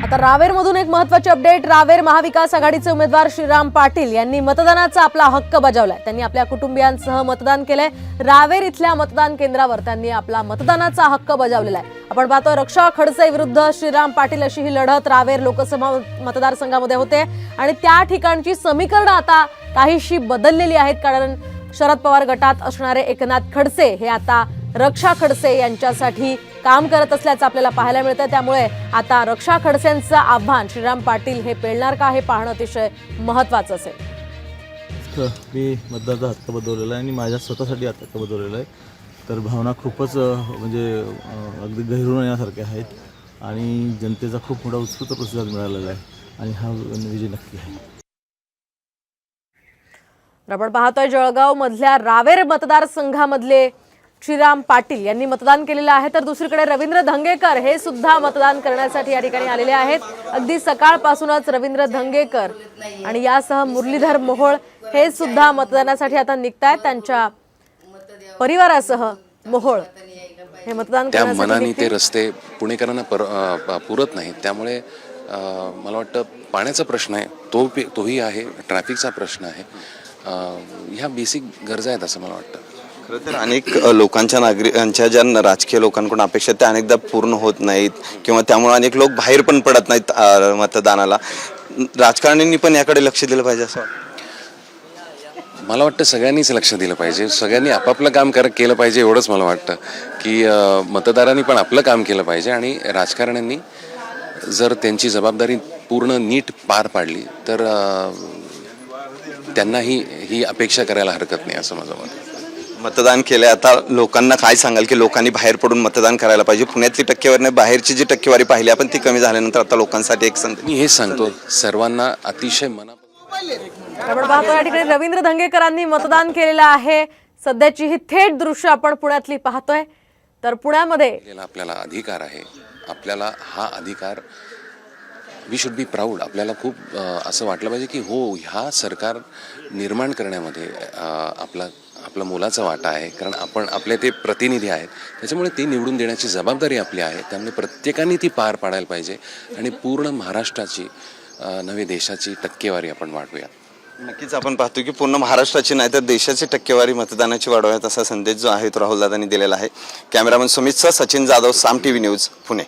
आता रावेरमधून एक महत्त्वाची अपडेट। रावेर महाविकास आघाडीचे उमेदवार श्रीराम पाटील यांनी मतदानाचा आपला हक्क बजावलाय। त्यांनी आपल्या कुटुंबियांसह मतदान केलंय। रावेर इथल्या मतदान केंद्रावर त्यांनी आपला मतदानाचा हक्क बजावलेला आहे। आपण पाहतो रक्षा खडसे विरुद्ध श्रीराम पाटील अशी ही लढत रावेर लोकसभा मतदारसंघामध्ये होते आणि त्या ठिकाणची समीकरणं आता काहीशी बदललेली आहेत, कारण शरद पवार गटात असणारे एकनाथ खडसे हे आता रक्षा खडसे यांच्यासाठी काम करत असल्याचं आपल्याला पाहायला मिळतं। त्यामुळे आता रक्षा खडसेंचं आव्हान श्रीराम पाटील हे पेलणार का हे पाहणं अतिशय महत्त्वाचं असेल। मी मतदानाचा हक्क बजावलेला आहे आणि माझ्या स्वतःसाठी हक्क बजावलेला आहे। तर भावना खूपच म्हणजे अगदी गहिरून येण्यासारख्या आहेत आणि जनतेचा खूप मोठा उत्स्फूर्त प्रतिसाद मिळालेला आहे आणि हा विजय नक्की आहे। आपण पाहतोय जळगाव मधल्या रावेर मतदारसंघामधले श्रीराम पाटील यांनी मतदान केलेलं आहे, तर दुसरीकडे रवींद्र धंगेकर हे सुद्धा मतदान करण्यासाठी या ठिकाणी आलेले आहेत। अगदी सकाळपासूनच रवींद्र धंगेकर आणि यासह मुरलीधर मोहोळ हे सुद्धा मतदानासाठी आता निघतायत। त्यांच्या परिवारासह मोहोळ हे मतदान त्या करण्यासाठी मनाने ते रस्ते पुणेकरांना पुरत नाहीत। त्यामुळे मला वाटतं पाण्याचा प्रश्न आहे, तोही आहे, ट्रॅफिकचा प्रश्न आहे, ह्या बेसिक गरजा आहेत असं मला वाटतं। खरं तर अनेक लोकांच्या नागरिकांच्या ज्या राजकीय लोकांकडून अपेक्षा त्या अनेकदा पूर्ण होत नाहीत किंवा त्यामुळे अनेक लोक बाहेर पण पडत नाहीत मतदानाला। राजकारण्यांनी पण याकडे लक्ष दिलं पाहिजे असं मला वाटतं। सगळ्यांनीच लक्ष दिलं पाहिजे, सगळ्यांनी आपापलं काम केलं पाहिजे एवढंच मला वाटतं की मतदारांनी पण आपलं काम केलं पाहिजे आणि राजकारण्यांनी जर त्यांची जबाबदारी पूर्ण नीट पार पाडली तर त्यांनाही ही अपेक्षा करायला हरकत नाही असं माझं मत आहे। मतदान केले, आता लोकांना काय सांगाल की लोकांनी बाहेर पडून मतदान करायला पाहिजे? पुण्यातली टक्केवारी नाही, बाहेरची जी टक्केवारी पाहिली आपण ती कमी झाल्यानंतर आता लोकांसाठी एक संदेश मी हेच सांगतो सर्वांना अतिशय आपण पाहतो या ठिकाणी रवींद्र धंगेकरांनी मतदान केलेलं आहे। सध्याची ही थेट दृश्य आपण पुण्यातली पाहतोय। तर पुण्यामध्ये आपल्याला अधिकार आहे, आपल्याला हा अधिकार वी शुड बी प्राऊड। आपल्याला खूप असं वाटलं पाहिजे की हो, ह्या सरकार निर्माण करण्यामध्ये आपला मोलाचा वाटा आहे, कारण आपण आपले ते प्रतिनिधी आहेत, त्याच्यामुळे ते निवडून देण्याची जबाबदारी आपली आहे। त्यामुळे प्रत्येकाने ती पार पाडायला पाहिजे आणि पूर्ण महाराष्ट्राची नव्हे देशाची टक्केवारी आपण वाढवूया। नक्कीच आपण पाहतो की पूर्ण महाराष्ट्राची नाही तर देशाची टक्केवारी मतदानाची वाढवूयात असा संदेश जो आहे तो राहुल दादांनी दिलेला आहे। कॅमेरामन सुमितसह सचिन जाधव, साम TV न्यूज, पुणे।